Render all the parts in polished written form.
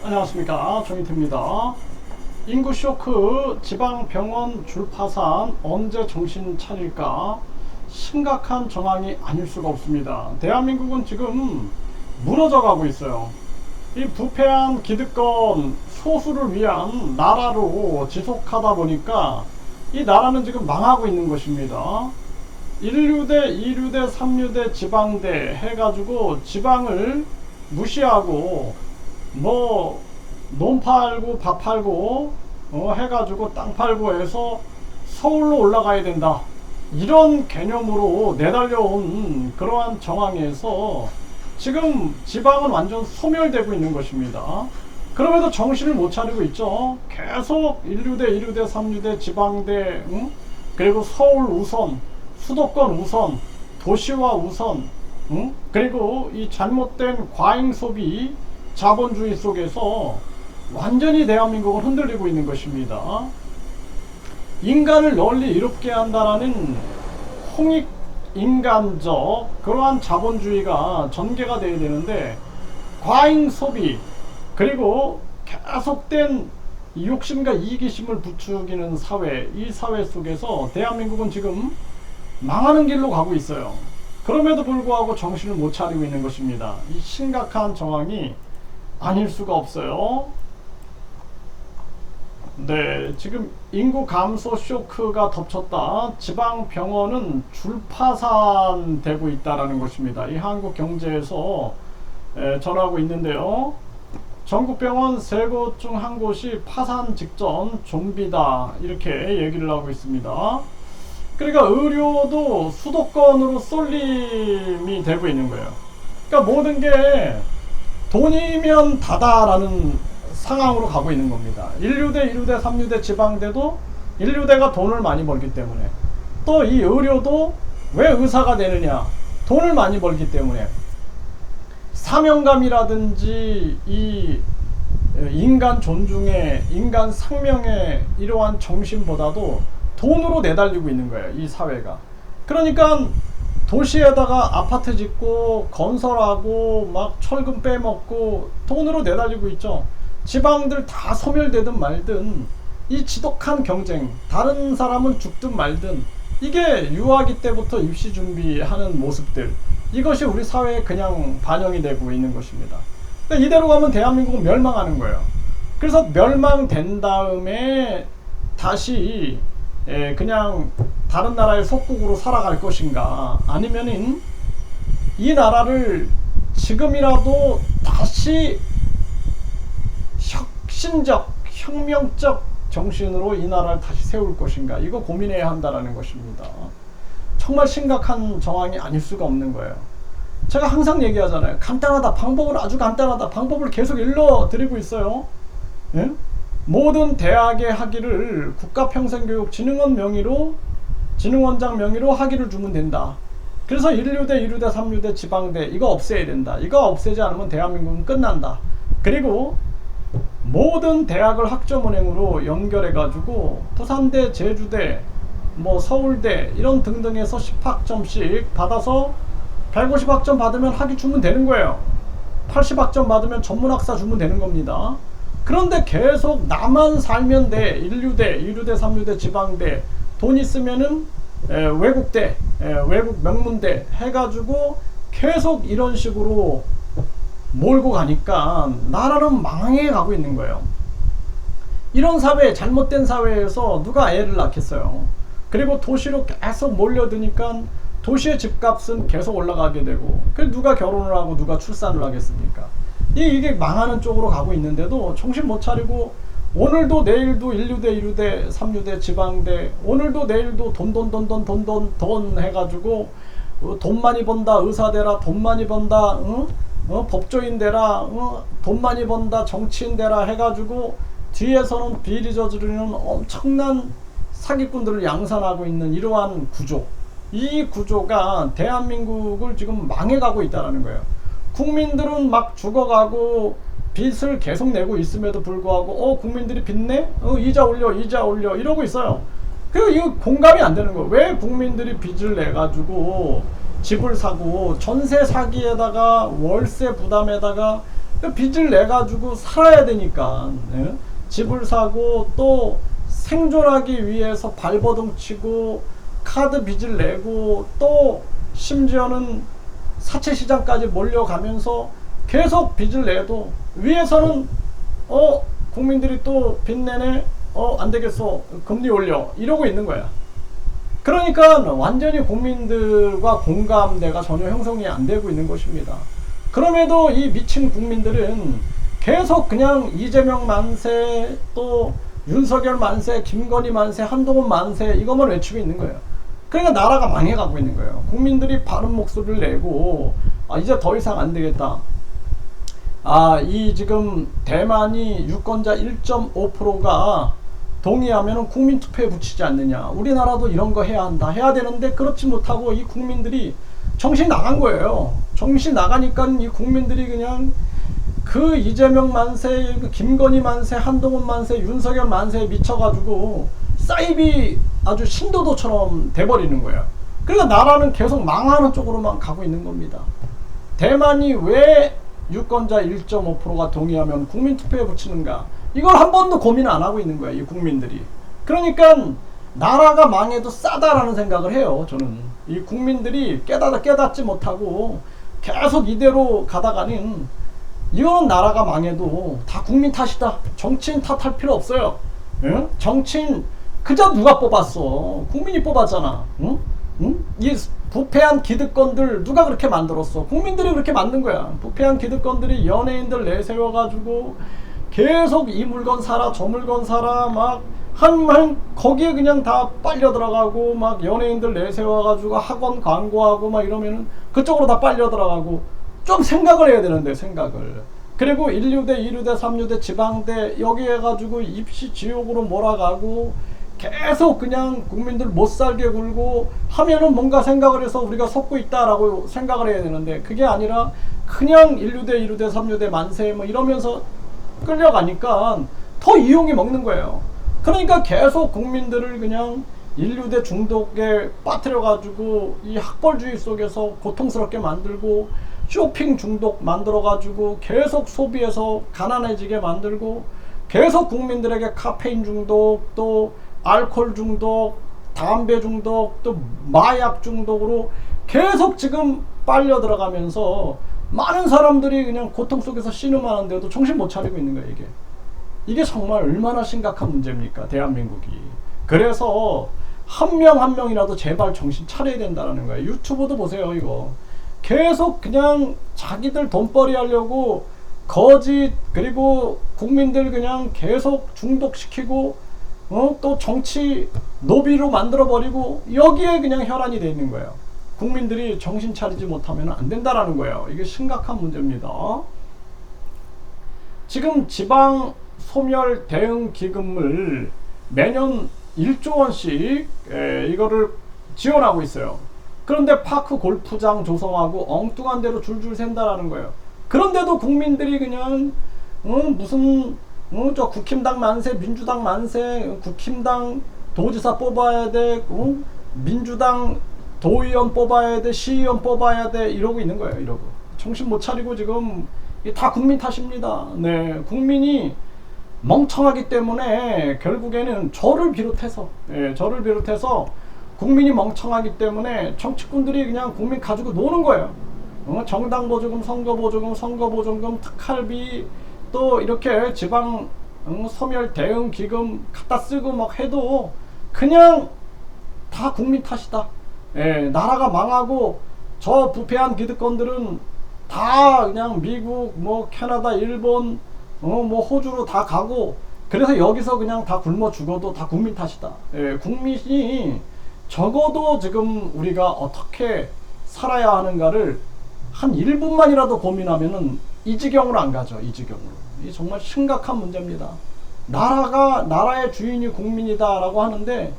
안녕하십니까, 정희태입니다. 인구 쇼크, 지방병원 줄파산, 언제 정신 차릴까? 심각한 정황이 아닐 수가 없습니다. 대한민국은 지금 무너져 가고 있어요. 이 부패한 기득권 소수를 위한 나라로 지속하다 보니까 이 나라는 지금 망하고 있는 것입니다. 1류대, 2류대, 3류대, 지방대 해가지고 지방을 무시하고 논 팔고 밥 팔고 해가지고 땅 팔고 해서 서울로 올라가야 된다, 이런 개념으로 내달려온 그러한 정황에서 지금 지방은 완전 소멸되고 있는 것입니다. 그럼에도 정신을 못 차리고 있죠. 계속 1류대, 2류대, 3류대, 지방대, 그리고 서울 우선, 수도권 우선, 도시화 우선, 그리고 이 잘못된 과잉 소비, 자본주의 속에서 완전히 대한민국은 흔들리고 있는 것입니다. 인간을 널리 이롭게 한다라는 홍익인간적 그러한 자본주의가 전개가 되어야 되는데, 과잉 소비 그리고 계속된 욕심과 이기심을 부추기는 사회, 이 사회 속에서 대한민국은 지금 망하는 길로 가고 있어요. 그럼에도 불구하고 정신을 못 차리고 있는 것입니다. 이 심각한 정황이 아닐 수가 없어요. 네, 지금 인구 감소 쇼크가 덮쳤다, 지방 병원은 줄파산되고 있다라는 것입니다. 이 한국경제에서 전하고 있는데요. 전국 병원 3곳 중 한 곳이 파산 직전 좀비다, 이렇게 얘기를 하고 있습니다. 그러니까 의료도 수도권으로 쏠림이 되고 있는 거예요. 그러니까 모든 게 돈이면 다다라는 상황으로 가고 있는 겁니다. 1류대, 2류대, 3류대, 지방대도 1류대가 돈을 많이 벌기 때문에, 또 이 의료도 왜 의사가 되느냐, 돈을 많이 벌기 때문에, 사명감이라든지 이 인간 존중의, 인간 생명의 이러한 정신보다도 돈으로 내달리고 있는 거예요, 이 사회가. 그러니까 도시에다가 아파트 짓고 건설하고 막 철근 빼먹고 돈으로 내달리고 있죠. 지방들 다 소멸되든 말든 이 지독한 경쟁, 다른 사람은 죽든 말든, 이게 유아기 때부터 입시 준비하는 모습들, 이것이 우리 사회에 그냥 반영이 되고 있는 것입니다. 그러니까 이대로 가면 대한민국은 멸망하는 거예요. 그래서 멸망된 다음에 다시 그냥 다른 나라의 속국으로 살아갈 것인가, 아니면은 이 나라를 지금이라도 다시 혁신적, 혁명적 정신으로 이 나라를 다시 세울 것인가, 이거 고민해야 한다는 것입니다. 정말 심각한 정황이 아닐 수가 없는 거예요. 제가 항상 얘기하잖아요. 간단하다, 방법은 아주 간단하다, 방법을 계속 일러드리고 있어요. 예? 모든 대학의 학위를 국가평생교육진흥원 명의로, 진흥원장 명의로 학위를 주면 된다. 그래서 1류대, 2류대, 3류대, 지방대 이거 없애야 된다. 이거 없애지 않으면 대한민국은 끝난다. 그리고 모든 대학을 학점은행으로 연결해 가지고 부산대, 제주대, 서울대 이런 등등에서 10학점씩 받아서 150학점 받으면 학위 주면 되는 거예요. 80학점 받으면 전문학사 주면 되는 겁니다. 그런데 계속 나만 살면 돼. 1류대, 2류대, 3류대, 지방대, 돈 있으면은 외국대, 외국 명문대 해가지고 계속 이런 식으로 몰고 가니까 나라는 망해 가고 있는 거예요. 이런 사회, 잘못된 사회에서 누가 애를 낳겠어요. 그리고 도시로 계속 몰려드니까 도시의 집값은 계속 올라가게 되고, 그래서 누가 결혼을 하고 누가 출산을 하겠습니까? 이게 망하는 쪽으로 가고 있는데도 정신 못 차리고, 오늘도 내일도 1류대, 2류대, 3류대, 지방대, 오늘도 내일도 돈 해가지고 돈 많이 번다, 의사 되라, 돈 많이 번다, 법조인 되라, 돈 많이 번다, 정치인 되라 해가지고 뒤에서는 비리 저지르는 엄청난 사기꾼들을 양산하고 있는 이러한 구조, 이 구조가 대한민국을 지금 망해가고 있다는 거예요. 국민들은 막 죽어가고 빚을 계속 내고 있음에도 불구하고 국민들이 빚내? 이자 올려, 이자 올려 이러고 있어요. 이거 공감이 안 되는 거예요. 왜 국민들이 빚을 내가지고 집을 사고 전세 사기에다가 월세 부담에다가 빚을 내 가지고 살아야 되니까, 예? 집을 사고 또 생존하기 위해서 발버둥 치고 카드 빚을 내고 또 심지어는 사채 시장까지 몰려가면서 계속 빚을 내도 위에서는 국민들이 또 빚 내네, 안 되겠어, 금리 올려, 이러고 있는 거야. 그러니까 완전히 국민들과 공감대가 전혀 형성이 안 되고 있는 것입니다. 그럼에도 이 미친 국민들은 계속 그냥 이재명 만세, 또 윤석열 만세, 김건희 만세, 한동훈 만세, 이것만 외치고 있는 거예요. 그러니까 나라가 망해가고 있는 거예요. 국민들이 바른 목소리를 내고, 이제 더 이상 안 되겠다. 이 지금 대만이 유권자 1.5%가 동의하면 국민투표에 붙이지 않느냐. 우리나라도 이런 거 해야 한다. 해야 되는데 그렇지 못하고 이 국민들이 정신 나간 거예요. 정신 나가니까 이 국민들이 그냥 그 이재명 만세, 김건희 만세, 한동훈 만세, 윤석열 만세에 미쳐가지고 사이비 아주 신도도처럼 돼버리는 거예요. 그러니까 나라는 계속 망하는 쪽으로만 가고 있는 겁니다. 대만이 왜 유권자 1.5%가 동의하면 국민투표에 붙이는가? 이걸 한 번도 고민 안 하고 있는 거예요, 이 국민들이. 그러니까 나라가 망해도 싸다라는 생각을 해요, 저는. 이 국민들이 깨닫지 못하고 계속 이대로 가다가는 이거는 나라가 망해도 다 국민 탓이다. 정치인 탓할 필요 없어요. 응? 정치인 그저 누가 뽑았어? 국민이 뽑았잖아. 응? 응? 이 부패한 기득권들 누가 그렇게 만들었어? 국민들이 그렇게 만든 거야. 부패한 기득권들이 연예인들 내세워가지고 계속 이 물건 사라 저 물건 사라 막 거기에 그냥 다 빨려 들어가고 막 연예인들 내세워가지고 학원 광고하고 막 이러면은 그쪽으로 다 빨려 들어가고 좀 생각을 해야 되는데 생각을. 그리고 1류대 2류대 3류대 지방대 여기 해가지고 입시 지옥으로 몰아가고 계속 그냥 국민들 못살게 굴고 하면은 뭔가 생각을 해서 우리가 속고 있다라고 생각을 해야 되는데 그게 아니라 그냥 1류대 2류대 3류대 만세 뭐 이러면서 끌려가니까 더 이용이 먹는 거예요. 그러니까 계속 국민들을 그냥 1류대 중독에 빠뜨려가지고 이 학벌주의 속에서 고통스럽게 만들고 쇼핑 중독 만들어가지고 계속 소비해서 가난해지게 만들고 계속 국민들에게 카페인 중독 또 알코올 중독 담배 중독 또 마약 중독으로 계속 지금 빨려 들어가면서 많은 사람들이 그냥 고통 속에서 신음하는데도 정신 못 차리고 있는 거예요. 이게 정말 얼마나 심각한 문제입니까 대한민국이. 그래서 한 명 한 명이라도 제발 정신 차려야 된다는 거예요. 유튜브도 보세요. 이거 계속 그냥 자기들 돈벌이 하려고 거짓 그리고 국민들 그냥 계속 중독시키고 또 정치 노비로 만들어버리고 여기에 그냥 혈안이 돼 있는 거예요. 국민들이 정신 차리지 못하면 안 된다라는 거예요. 이게 심각한 문제입니다. 지금 지방 소멸 대응 기금을 매년 1조 원씩 이거를 지원하고 있어요. 그런데 파크 골프장 조성하고 엉뚱한 데로 줄줄 샌다라는 거예요. 그런데도 국민들이 그냥 무슨 저 국힘당 만세, 민주당 만세, 국힘당 도지사 뽑아야 돼, 민주당 도의원 뽑아야 돼, 시의원 뽑아야 돼 이러고 있는 거예요. 이러고 정신 못 차리고 지금 다 국민 탓입니다. 네, 국민이 멍청하기 때문에 결국에는 저를 비롯해서 국민이 멍청하기 때문에 정치꾼들이 그냥 국민 가지고 노는 거예요. 정당 보조금, 선거 보조금, 특할비 또 이렇게 지방 소멸 대응 기금 갖다 쓰고 막 해도 그냥 다 국민 탓이다. 나라가 망하고 저 부패한 기득권들은 다 그냥 미국, 뭐 캐나다, 일본, 뭐 호주로 다 가고 그래서 여기서 그냥 다 굶어 죽어도 다 국민 탓이다. 국민이 적어도 지금 우리가 어떻게 살아야 하는가를 한 1분만이라도 고민하면은 이 지경으로 안 가죠. 이 지경으로. 이게 정말 심각한 문제입니다. 나라의 주인이 국민이다라고 하는데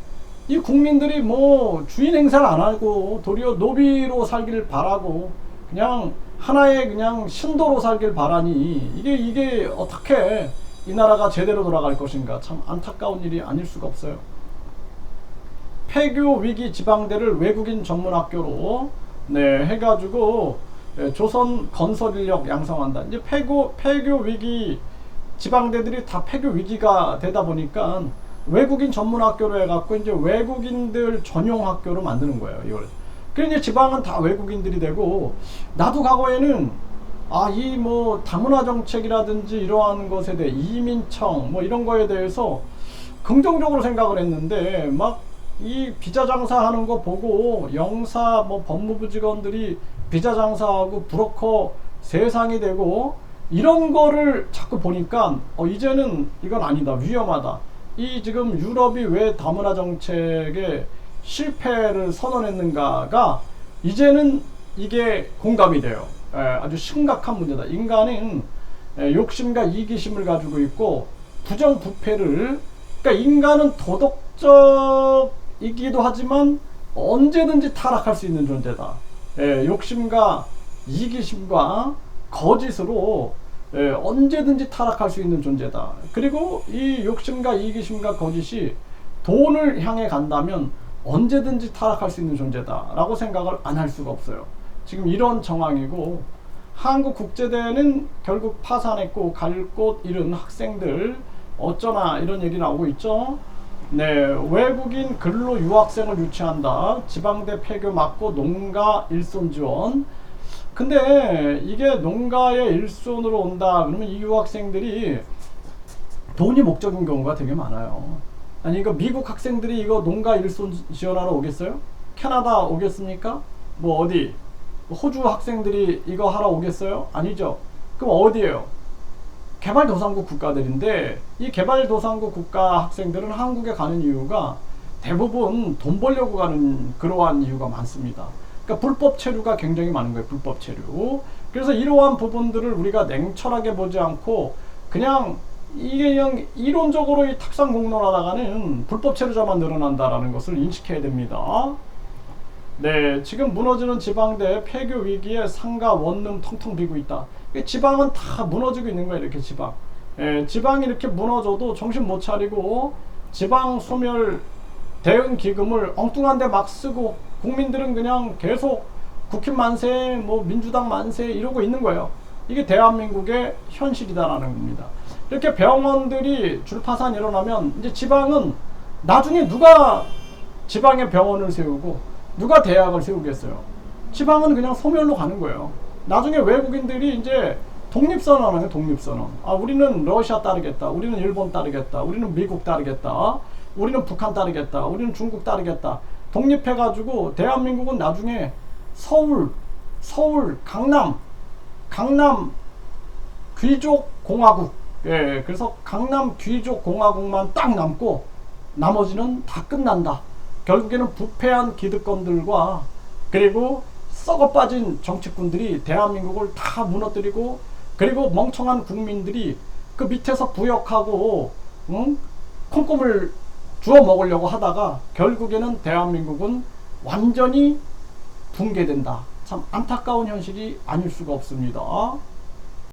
이 국민들이 뭐 주인 행세를 안 하고 도리어 노비로 살길 바라고 그냥 하나의 그냥 신도로 살길 바라니 이게 어떻게 이 나라가 제대로 돌아갈 것인가 참 안타까운 일이 아닐 수가 없어요. 폐교 위기 지방대를 외국인 전문 학교로 해가지고 조선 건설 인력 양성한다. 이제 폐교 위기, 지방대들이 다 폐교 위기가 되다 보니까 외국인 전문 학교로 해갖고 이제 외국인들 전용 학교로 만드는 거예요. 이걸. 그래서 이제 지방은 다 외국인들이 되고, 나도 과거에는 이 뭐 다문화 정책이라든지 이러한 것에 대해 이민청 뭐 이런 거에 대해서 긍정적으로 생각을 했는데, 막 이 비자 장사하는 거 보고 영사 뭐 법무부 직원들이 비자 장사하고 브로커 세상이 되고 이런 거를 자꾸 보니까 이제는 이건 아니다, 위험하다. 이 지금 유럽이 왜 다문화 정책에 실패를 선언했는가가 이제는 이게 공감이 돼요. 아주 심각한 문제다. 인간은 욕심과 이기심을 가지고 있고 부정부패를, 그러니까 인간은 도덕적이기도 하지만 언제든지 타락할 수 있는 존재다. 욕심과 이기심과 거짓으로 언제든지 타락할 수 있는 존재다. 그리고 이 욕심과 이기심과 거짓이 돈을 향해 간다면 언제든지 타락할 수 있는 존재다 라고 생각을 안 할 수가 없어요. 지금 이런 정황이고, 한국국제대는 결국 파산했고 갈 곳 잃은 학생들 어쩌나 이런 얘기 나오고 있죠. 네, 외국인 근로 유학생을 유치한다. 지방대 폐교 막고 농가 일손 지원. 근데 이게 농가의 일손으로 온다 그러면 이 유학생들이 돈이 목적인 경우가 되게 많아요. 아니, 이거 미국 학생들이 이거 농가 일손 지원하러 오겠어요? 캐나다 오겠습니까? 뭐 어디? 호주 학생들이 이거 하러 오겠어요? 아니죠. 그럼 어디예요? 개발도상국 국가들인데, 이 개발도상국 국가 학생들은 한국에 가는 이유가 대부분 돈 벌려고 가는 그러한 이유가 많습니다. 그러니까 불법 체류가 굉장히 많은 거예요. 불법 체류. 그래서 이러한 부분들을 우리가 냉철하게 보지 않고 그냥 이게 그냥 이론적으로 이 탁상 공론하다가는 불법 체류자만 늘어난다라는 것을 인식해야 됩니다. 네, 지금 무너지는 지방대 폐교 위기에 상가 원룸 텅텅 비고 있다. 지방은 다 무너지고 있는 거예요. 이렇게 지방. 지방이 이렇게 무너져도 정신 못 차리고 지방 소멸 대응 기금을 엉뚱한 데 막 쓰고, 국민들은 그냥 계속 국힘 만세, 뭐 민주당 만세 이러고 있는 거예요. 이게 대한민국의 현실이다라는 겁니다. 이렇게 병원들이 줄파산 일어나면 이제 지방은 나중에 누가 지방에 병원을 세우고 누가 대학을 세우겠어요? 지방은 그냥 소멸로 가는 거예요. 나중에 외국인들이 이제 독립선언하는 독립선언. 우리는 러시아 따르겠다. 우리는 일본 따르겠다. 우리는 미국 따르겠다. 우리는 북한 따르겠다. 우리는 중국 따르겠다. 독립해가지고 대한민국은 나중에 서울, 강남 귀족 공화국. 그래서 강남 귀족 공화국만 딱 남고 나머지는 다 끝난다. 결국에는 부패한 기득권들과 그리고 썩어빠진 정치꾼들이 대한민국을 다 무너뜨리고, 그리고 멍청한 국민들이 그 밑에서 부역하고 콩고물 주워 먹으려고 하다가 결국에는 대한민국은 완전히 붕괴된다. 참 안타까운 현실이 아닐 수가 없습니다.